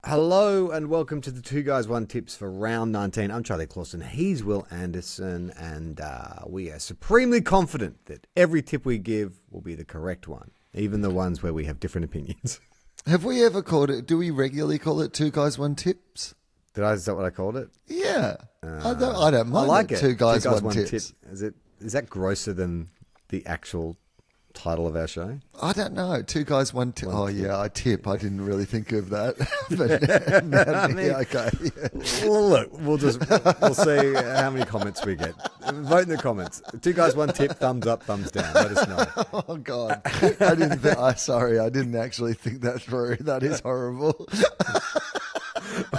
Hello and welcome to the Two Guys One Tips for round 19. I'm Charlie Clausen, he's Will Anderson, and we are supremely confident that every tip we give will be the correct one, even the ones where we have different opinions. Have we ever called it, do we regularly call it Two Guys One Tips? Is that what I called it? Yeah. I don't mind I like it. it. Two Guys One Tips. Tip. Is that grosser than the actual title of our show? I don't know. Two Guys One Tip. Oh, yeah, I tip. I didn't really think of that. But okay. Yeah. Well, look, we'll see how many comments we get. Vote in the comments. Two Guys One Tip, thumbs up, thumbs down. Let us know. Oh, God. Sorry, I didn't actually think that through. That is horrible.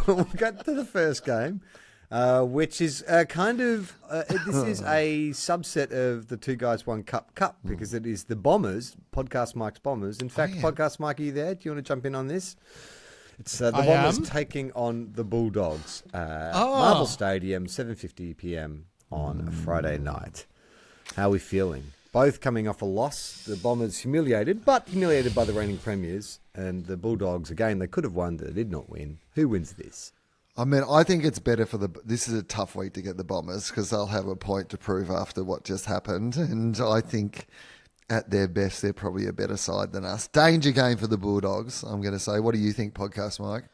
We'll get to the first game, which is this is a subset of the Two Guys One Cup because it is the Bombers, Podcast Mike's Bombers. In fact, Podcast Mike, are you there? Do you want to jump in on this? It's the Bombers taking on the Bulldogs. Marvel Stadium, 7:50 p.m. on a Friday night. How are we feeling? Both coming off a loss. The Bombers humiliated by the reigning premiers. And the Bulldogs, again, they could have won, but they did not win. Who wins this? I mean, I think it's better for this is a tough week to get the Bombers because they'll have a point to prove after what just happened. And I think at their best, they're probably a better side than us. Danger game for the Bulldogs, I'm going to say. What do you think, Podcast Mike?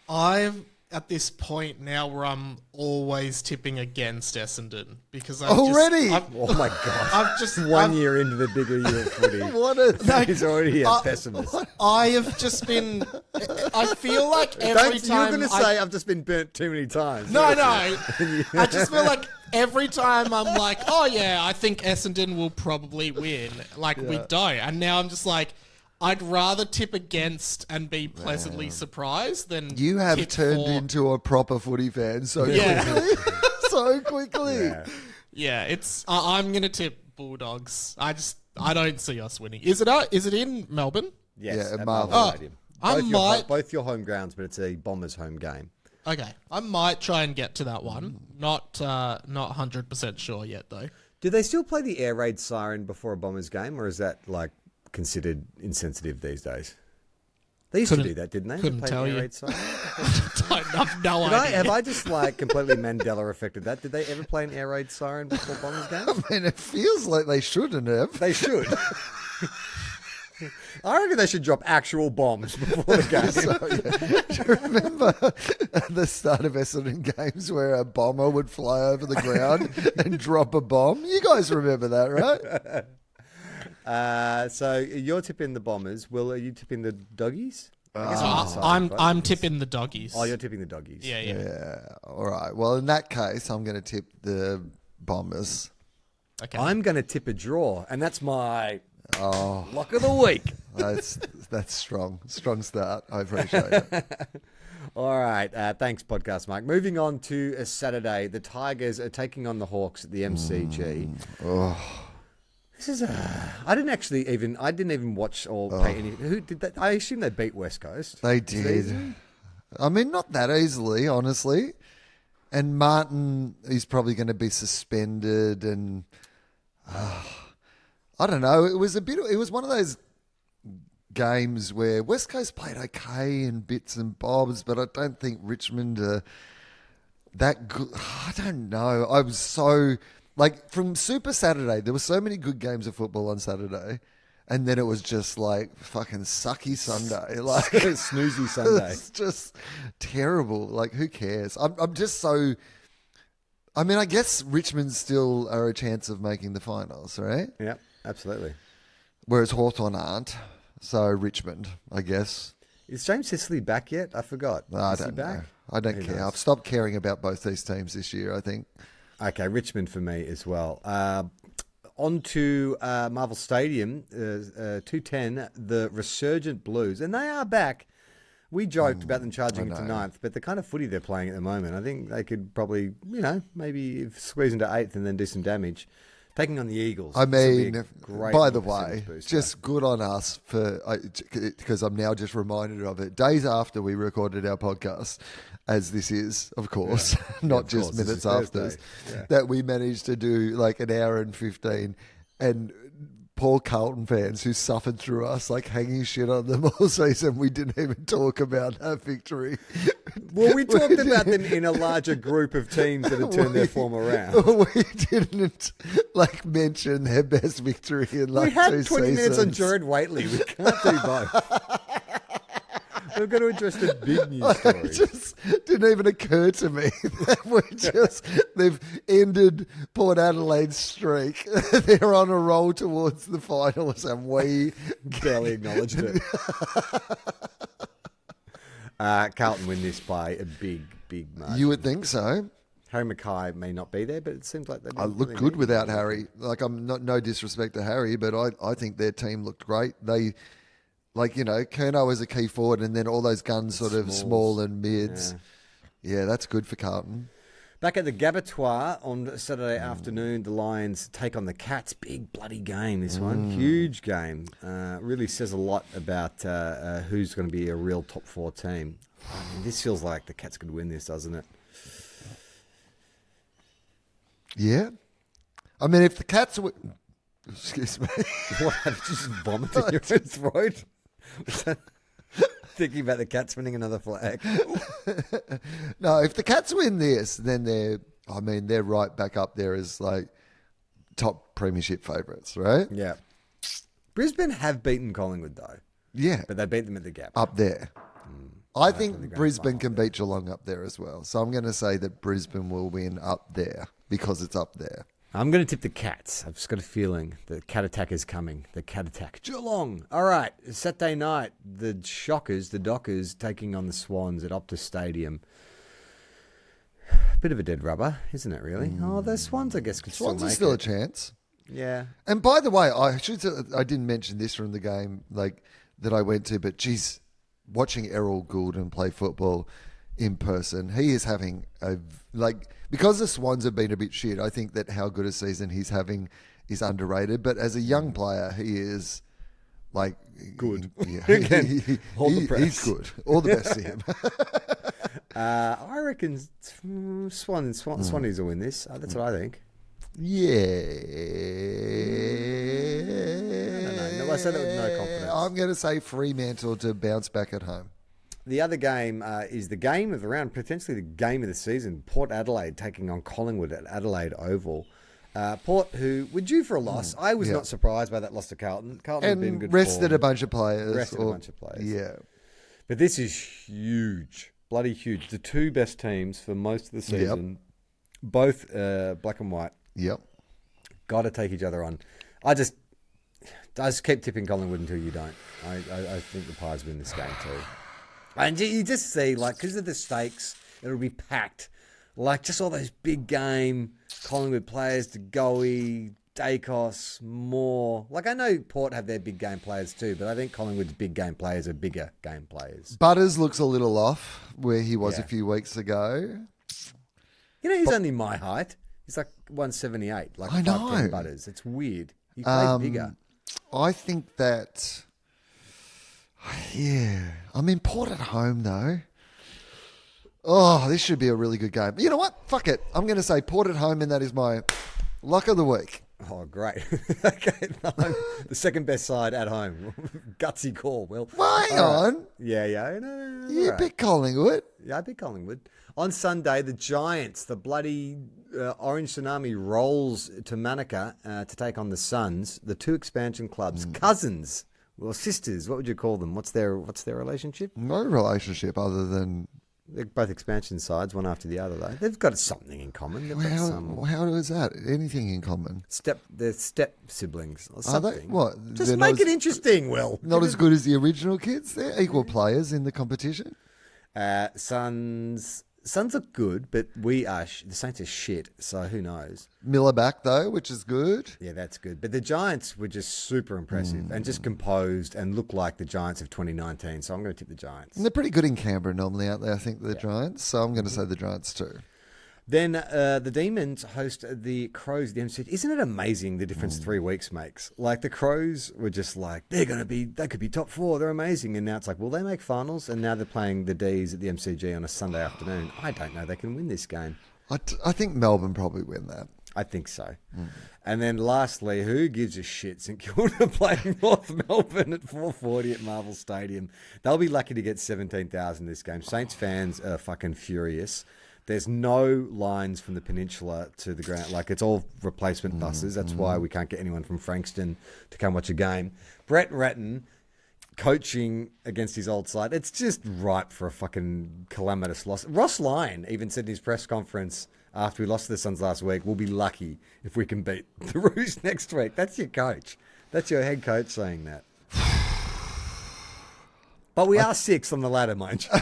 I'm at this point now where I'm always tipping against Essendon because oh my God! I've just 1 year into the bigger year of footy. He's already a pessimist. I have just been. I feel like every time you're going to say I've just been burnt too many times. No. I just feel like every time I'm like, oh yeah, I think Essendon will probably win. We don't, and now I'm just like, I'd rather tip against and be pleasantly surprised than you have tip turned for... into a proper footy fan so quickly. So quickly. Yeah, it's. I'm gonna tip Bulldogs. I don't see us winning. Is it in Melbourne? Yes, yeah, at Marvel Stadium. Both your home grounds, but it's a Bombers home game. Okay, I might try and get to that one. Not 100% sure yet though. Do they still play the air raid siren before a Bombers game, or is that considered insensitive these days? They used to do that, didn't they? Couldn't tell you. I've no idea. Have I just completely Mandela affected that? Did they ever play an air raid siren before Bombers game? I mean, it feels like they shouldn't have. They should. I reckon they should drop actual bombs before the game. Do you remember at the start of Essendon games where a bomber would fly over the ground and drop a bomb? You guys remember that, right? So you're tipping the Bombers. Will, are you tipping the Doggies? I'm tipping the Doggies. Oh, you're tipping the Doggies. Yeah. All right. Well, in that case, I'm going to tip the Bombers. Okay. I'm going to tip a draw, and that's my lock of the week. That's strong. Strong start. I appreciate it. All right. Thanks, Podcast Mike. Moving on to a Saturday. The Tigers are taking on the Hawks at the MCG. This is I didn't even watch or pay any. Who did that? I assume they beat West Coast. They did. I mean, not that easily, honestly. And Martin, he's probably going to be suspended, and I don't know. It was one of those games where West Coast played okay in bits and bobs, but I don't think Richmond are that good. I don't know. I was so. From Super Saturday, there were so many good games of football on Saturday, and then it was just fucking sucky Sunday. Snoozy Sunday. It's just terrible. Who cares? I'm just so... I mean, I guess Richmond still are a chance of making the finals, right? Yeah, absolutely. Whereas Hawthorn aren't. So Richmond, I guess. Is James Sicily back yet? I forgot. I don't know. I don't care. I've stopped caring about both these teams this year, I think. Okay, Richmond for me as well. On to Marvel Stadium, 2:10, the Resurgent Blues. And they are back. We joked about them charging into ninth, but the kind of footy they're playing at the moment, I think they could probably, maybe squeeze into eighth and then do some damage. Taking on the Eagles. I mean, by the way, just good on us because I'm now just reminded of it. Days after we recorded our podcast, as this is, of course, not just minutes after, that we managed to do an hour and 15. And poor Carlton fans who suffered through us, like hanging shit on them all season. We didn't even talk about that victory. Well, we talked about them in a larger group of teams that had turned their form around. We didn't mention their best victory in like We had 2 20 minutes on seasons. Jared Waitley. We can't do both. We're going to address the big news story. It just didn't even occur to me that they've ended Port Adelaide's streak. They're on a roll towards the finals, and we Barely acknowledged it. Carlton win this by a big margin. You would think so. Harry Mackay may not be there, but it seems like they I look really good need without him. Harry. Like, I'm not, no disrespect to Harry, but I think their team looked great. They, Kerno was a key forward, and then all those guns sort of small and mids. Yeah, that's good for Carlton. Back at the Gabatoir on Saturday afternoon, the Lions take on the Cats. Big bloody game, this one. Huge game. Really says a lot about who's going to be a real top 4 team. I mean, this feels like the Cats could win this, doesn't it? Yeah. I mean, if the Cats were... Excuse me. What, have you just vomited in your own throat? Was that thinking about the Cats winning another flag? No, if the Cats win this, then they're right back up there as like top premiership favourites, right? Yeah. Brisbane have beaten Collingwood, though. Yeah, But they beat them at the Gap. up there. I the think grand Brisbane final, can beat Geelong up there as well. So I'm going to say that Brisbane will win up there because it's up there. I'm going to tip the Cats. I've just got a feeling the Cat Attack is coming. The Cat Attack. Geelong. All right. Saturday night, the Shockers, the Dockers, taking on the Swans at Optus Stadium. Bit of a dead rubber, isn't it, really? Oh, the Swans, I guess, could Swans still are make still it. a chance. Yeah. And by the way, I didn't mention this from the game that I went to, but geez, watching Errol Goulden play football in person, he is having because the Swans have been a bit shit. I think that how good a season he's having is underrated. But as a young player, he is Good. Yeah, Again, all the press. he's good. All the best to him. I reckon Swannies will win this. That's what I think. Yeah. No, I said that with no confidence. I'm going to say Fremantle to bounce back at home. The other game is the game of the round, potentially the game of the season. Port Adelaide taking on Collingwood at Adelaide Oval. Port, who were due for a loss. I was not surprised by that loss to Carlton. Carlton had been And good rested form. a bunch of players. Rested a bunch of players. Yeah. But this is huge. Bloody huge. The 2 best teams for most of the season. Both black and white. Yep. Got to take each other on. I just keep tipping Collingwood until you don't. I think the Pies win this game too. And you just see, because of the stakes, it'll be packed. Just all those big game Collingwood players, DeGoey, Dacos, Moore. I know Port have their big game players too, but I think Collingwood's big game players are bigger game players. Butters looks a little off where he was Yeah. a few weeks ago. He's only my height. He's 178, I know. 5'10" Butters. It's weird. He plays bigger. I think that, yeah. I mean, Port at home, though. Oh, this should be a really good game. You know what? Fuck it. I'm going to say Port at home, and that is my lock of the week. Oh, great. Okay, the second best side at home. Gutsy call, Will. Well, hang on. Yeah. No, You all right. pick Collingwood. Yeah, I pick Collingwood. On Sunday, the Giants, the bloody Orange Tsunami, rolls to Manukau to take on the Suns, the 2 expansion clubs, cousins, well, sisters. What would you call them? What's their relationship? No relationship other than... They're both expansion sides, one after the other, though. They've got something in common. They've got some How is that? Anything in common? they're step siblings or Are something. they? What? Just They're make not it interesting, Will. Not as good as the original kids? They're equal players in the competition. Suns are good, but the Saints are shit, so who knows? Miller back, though, which is good. Yeah, that's good. But the Giants were just super impressive and just composed and looked like the Giants of 2019, so I'm going to tip the Giants. And they're pretty good in Canberra normally, aren't they? I think the Giants. So I'm going to say the Giants too. Then the Demons host the Crows, the MCG. Isn't it amazing the difference 3 weeks makes? The Crows were just they could be top 4. They're amazing. And now it's will they make finals? And now they're playing the D's at the MCG on a Sunday afternoon. I don't know. They can win this game. I think Melbourne probably win that. I think so. And then lastly, who gives a shit? St Kilda playing North Melbourne at 4:40 at Marvel Stadium. They'll be lucky to get 17,000 this game. Saints fans are fucking furious. There's no lines from the peninsula to the ground. Like, it's all replacement buses. That's why we can't get anyone from Frankston to come watch a game. Brett Ratton coaching against his old side. It's just ripe for a fucking calamitous loss. Ross Lyon even said in his press conference after we lost to the Suns last week, we'll be lucky if we can beat the Roos next week. That's your coach. That's your head coach saying that. But we are sixth on the ladder, mind you.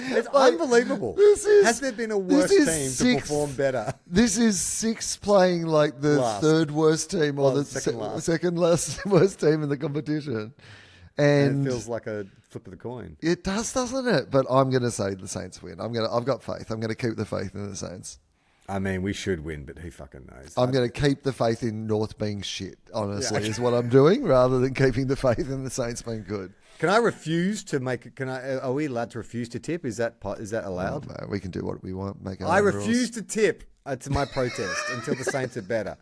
It's unbelievable. Has there been a worse team to perform better? This is six playing like the third worst team or the second last worst team in the competition. And it feels like a flip of the coin. It does, doesn't it? But I'm going to say the Saints win. I've got faith. I'm going to keep the faith in the Saints. I mean, we should win, but who fucking knows? I'm going to keep the faith in North being shit, honestly, is what I'm doing, rather than keeping the faith in the Saints being good. Can I refuse to make? Are we allowed to refuse to tip? Is that allowed? No, we can do what we want. I refuse to tip. It's my protest until the Saints are better.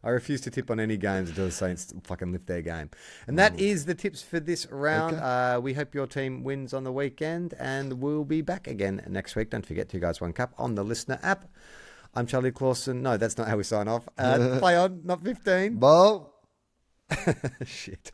I refuse to tip on any games until the Saints fucking lift their game. And that is the tips for this round. Okay. We hope your team wins on the weekend, and we'll be back again next week. Don't forget, 2 Guys, 1 Cup on the Listener app. I'm Charlie Clausen. No, that's not how we sign off. Play on, not 15. Well. Shit.